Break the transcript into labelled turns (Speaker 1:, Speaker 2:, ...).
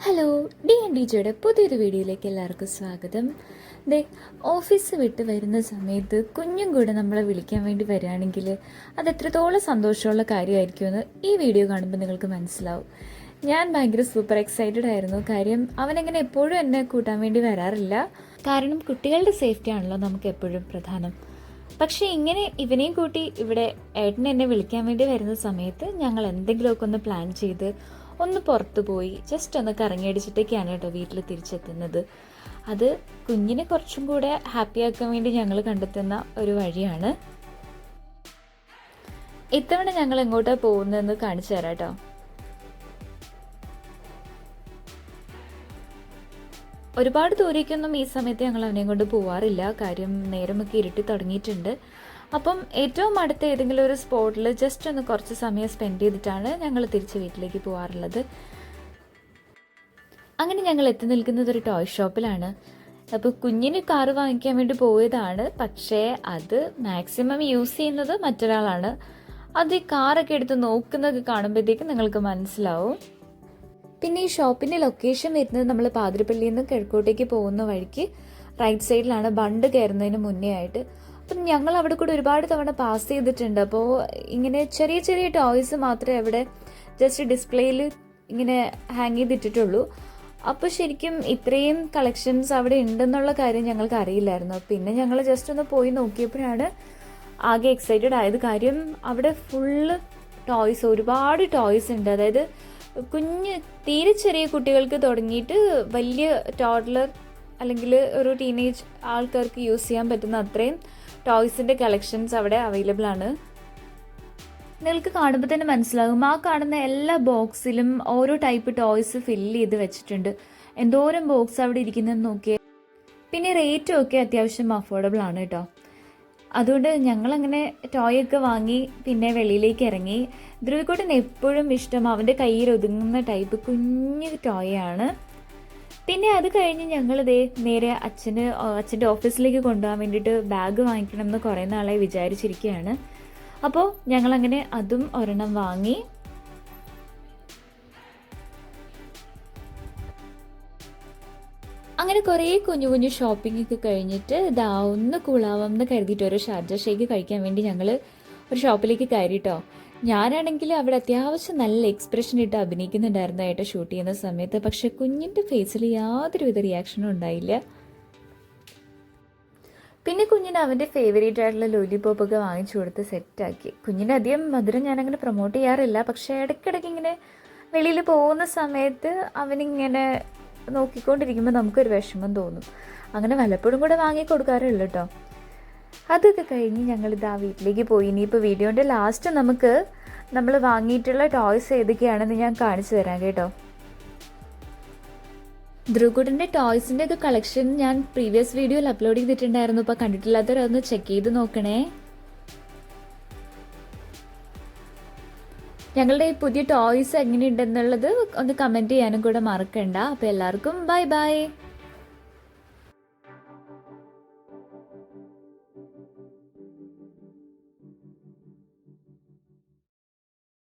Speaker 1: Hello, D and ഡിജയുടെ പുതിയൊരു വീഡിയോയിലേക്ക് എല്ലാവർക്കും സ്വാഗതം. ഓഫീസ് വിട്ട് വരുന്ന സമയത്ത് കുഞ്ഞും കൂടെ നമ്മളെ വിളിക്കാൻ വേണ്ടി വരികയാണെങ്കിൽ അത് എത്രത്തോളം സന്തോഷമുള്ള കാര്യമായിരിക്കുമെന്ന് ഈ വീഡിയോ കാണുമ്പോൾ നിങ്ങൾക്ക് മനസ്സിലാവും. ഞാൻ ഭയങ്കര സൂപ്പർ എക്സൈറ്റഡ് ആയിരുന്നു. കാര്യം അവനങ്ങനെ എപ്പോഴും എന്നെ കൂട്ടാൻ വേണ്ടി വരാറില്ല. കാരണം കുട്ടികളുടെ സേഫ്റ്റി ആണല്ലോ നമുക്ക് എപ്പോഴും പ്രധാനം. പക്ഷേ ഇങ്ങനെ ഇവനെയും കൂട്ടി ഇവിടെ ഏട്ടൻ എന്നെ വിളിക്കാൻ വേണ്ടി വരുന്ന സമയത്ത് ഞങ്ങൾ എന്തെങ്കിലുമൊക്കെ ഒന്ന് പ്ലാൻ ചെയ്ത് ഒന്ന് പുറത്തു പോയി ജസ്റ്റ് ഒന്ന് കറങ്ങിയടിച്ചിട്ടൊക്കെയാണ് കേട്ടോ വീട്ടിൽ തിരിച്ചെത്തുന്നത്. അത് കുഞ്ഞിനെ കുറച്ചും കൂടെ ഹാപ്പിയാക്കാൻ വേണ്ടി ഞങ്ങൾ കണ്ടെത്തുന്ന ഒരു വഴിയാണ്. ഇത്തവണ ഞങ്ങൾ എങ്ങോട്ടാണ് പോകുന്നതെന്ന് കാണിച്ചു തരാം കേട്ടോ. ഒരുപാട് ദൂരേക്കൊന്നും ഈ സമയത്ത് ഞങ്ങൾ അവനെയും കൊണ്ട് പോവാറില്ല. കാര്യം നേരമൊക്കെ ഇരുട്ടി തുടങ്ങിയിട്ടുണ്ട്. അപ്പം ഏറ്റവും അടുത്ത ഏതെങ്കിലും ഒരു സ്പോട്ടിൽ ജസ്റ്റ് ഒന്ന് കുറച്ച് സമയം സ്പെൻഡ് ചെയ്തിട്ടാണ് ഞങ്ങൾ തിരിച്ച് വീട്ടിലേക്ക് പോകാറുള്ളത്. അങ്ങനെ ഞങ്ങൾ എത്തി നിൽക്കുന്നത് ഒരു ടോയ് ഷോപ്പിലാണ്. അപ്പോൾ കുഞ്ഞിന് കാറ് വാങ്ങിക്കാൻ വേണ്ടി പോയതാണ്. പക്ഷേ അത് മാക്സിമം യൂസ് ചെയ്യുന്നത് മറ്റൊരാളാണ്. അത് ഈ കാറൊക്കെ എടുത്ത് നോക്കുന്നത് കാണുമ്പോഴത്തേക്കും നിങ്ങൾക്ക് മനസ്സിലാവും. പിന്നെ ഈ ഷോപ്പിൻ്റെ ലൊക്കേഷൻ വരുന്നത് നമ്മൾ പാതിരപ്പള്ളിയിൽ നിന്ന് കിഴക്കോട്ടേക്ക് പോകുന്ന വഴിക്ക് റൈറ്റ് സൈഡിലാണ്, ബണ്ട് കയറുന്നതിന് മുന്നേ ആയിട്ട്. അപ്പം ഞങ്ങൾ അവിടെ കൂടെ ഒരുപാട് തവണ പാസ് ചെയ്തിട്ടുണ്ട്. അപ്പോൾ ഇങ്ങനെ ചെറിയ ചെറിയ ടോയ്സ് മാത്രമേ അവിടെ ജസ്റ്റ് ഡിസ്പ്ലേയിൽ ഇങ്ങനെ ഹാങ് ചെയ്തിട്ടുള്ളൂ. അപ്പോൾ ശരിക്കും ഇത്രയും കളക്ഷൻസ് അവിടെ ഉണ്ടെന്നുള്ള കാര്യം ഞങ്ങൾക്ക് അറിയില്ലായിരുന്നു. പിന്നെ ഞങ്ങൾ ജസ്റ്റ് ഒന്ന് പോയി നോക്കിയപ്പോഴാണ് ആകെ എക്സൈറ്റഡ് ആയത്. കാര്യം അവിടെ ഫുള്ള് ടോയ്സ്, ഒരുപാട് ടോയ്സ് ഉണ്ട്. അതായത് തീരെ ചെറിയ കുട്ടികൾക്ക് തുടങ്ങിയിട്ട് വലിയ ടോഡ്ലർ അല്ലെങ്കിൽ ഒരു ടീനേജ് ആൾക്കാർക്ക് യൂസ് ചെയ്യാൻ പറ്റുന്ന അത്രയും ടോയ്സിൻ്റെ കളക്ഷൻസ് അവിടെ അവൈലബിൾ ആണ്. നിങ്ങൾക്ക് കാണുമ്പോൾ തന്നെ മനസ്സിലാകും. ആ കാണുന്ന എല്ലാ ബോക്സിലും ഓരോ ടൈപ്പ് ടോയ്സ് ഫില്ല് ചെയ്ത് വെച്ചിട്ടുണ്ട്. എന്തോരം ബോക്സ് അവിടെ ഇരിക്കുന്നതെന്ന് നോക്കിയേ. പിന്നെ റേറ്റും ഒക്കെ അത്യാവശ്യം അഫോർഡബിൾ ആണ് കേട്ടോ. അതുകൊണ്ട് ഞങ്ങളങ്ങനെ ടോയൊക്കെ വാങ്ങി പിന്നെ വെളിയിലേക്ക് ഇറങ്ങി. ധ്രുവിക്കുട്ടന് എപ്പോഴും ഇഷ്ടം അവൻ്റെ കയ്യിൽ ഒതുങ്ങുന്ന ടൈപ്പ് കുഞ്ഞു ടോയാണ്. പിന്നെ അത് കഴിഞ്ഞ് ഞങ്ങളിതേ നേരെ അച്ഛൻ്റെ ഓഫീസിലേക്ക് കൊണ്ടുപോകാൻ വേണ്ടിയിട്ട് ബാഗ് വാങ്ങിക്കണം എന്ന് കുറേ നാളായി വിചാരിച്ചിരിക്കുകയാണ്. അപ്പോൾ ഞങ്ങളങ്ങനെ അതും ഒരെണ്ണം വാങ്ങി. അങ്ങനെ കുറേ കുഞ്ഞു കുഞ്ഞു ഷോപ്പിംഗ് ഒക്കെ കഴിഞ്ഞിട്ട് ഇതാ ഒന്ന് കൂളാവാം എന്ന് കരുതിയിട്ട് ഒരു ഷാർജ ഷേക്ക് കഴിക്കാൻ വേണ്ടി ഞങ്ങൾ ഒരു ഷോപ്പിലേക്ക് കയറിയിട്ടോ. ഞാനാണെങ്കിൽ അവിടെ അത്യാവശ്യം നല്ല എക്സ്പ്രഷൻ ഇട്ട് അഭിനയിക്കുന്നുണ്ടായിരുന്നതായിട്ട് ഷൂട്ട് ചെയ്യുന്ന സമയത്ത്. പക്ഷെ കുഞ്ഞിൻ്റെ ഫേസിൽ യാതൊരുവിധ റിയാക്ഷനും ഉണ്ടായില്ല. പിന്നെ കുഞ്ഞിന് അവൻ്റെ ഫേവറേറ്റ് ആയിട്ടുള്ള ലോലിപോപ്പൊക്കെ വാങ്ങിച്ചു കൊടുത്ത് സെറ്റാക്കി. കുഞ്ഞിൻ്റെ അധികം മധുരം ഞാനങ്ങനെ പ്രൊമോട്ട് ചെയ്യാറില്ല. പക്ഷേ ഇടയ്ക്കിടയ്ക്ക് ഇങ്ങനെ വെളിയിൽ പോകുന്ന സമയത്ത് അവനിങ്ങനെ നോക്കിക്കൊണ്ടിരിക്കുമ്പോൾ നമുക്കൊരു വിഷമം തോന്നും. അങ്ങനെ വല്ലപ്പോഴും കൂടെ വാങ്ങി കൊടുക്കാറുള്ളൂ കേട്ടോ. അതൊക്കെ കഴിഞ്ഞ് ഞങ്ങളിതാ വീട്ടിലേക്ക് പോയി. ഇനിയിപ്പോൾ വീഡിയോൻ്റെ ലാസ്റ്റ് നമ്മൾ വാങ്ങിയിട്ടുള്ള ടോയ്സ് ഏതൊക്കെയാണെന്ന് ഞാൻ കാണിച്ചു തരാം കേട്ടോ. ധ്രുവക്കുട്ടൻ്റെ ടോയ്സിൻ്റെ ഒക്കെ കളക്ഷൻ ഞാൻ പ്രീവിയസ് വീഡിയോയിൽ അപ്ലോഡ് ചെയ്തിട്ടുണ്ടായിരുന്നു. ഇപ്പോൾ കണ്ടിട്ടില്ലാത്തവരൊന്ന് ചെക്ക് ചെയ്ത് നോക്കണേ. ഞങ്ങളുടെ ഈ പുതിയ ടോയ്സ് എങ്ങനെയുണ്ടെന്നുള്ളത് ഒന്ന് കമൻറ്റ് ചെയ്യാനും കൂടെ മറക്കണ്ട. അപ്പോൾ എല്ലാവർക്കും ബൈ ബൈ.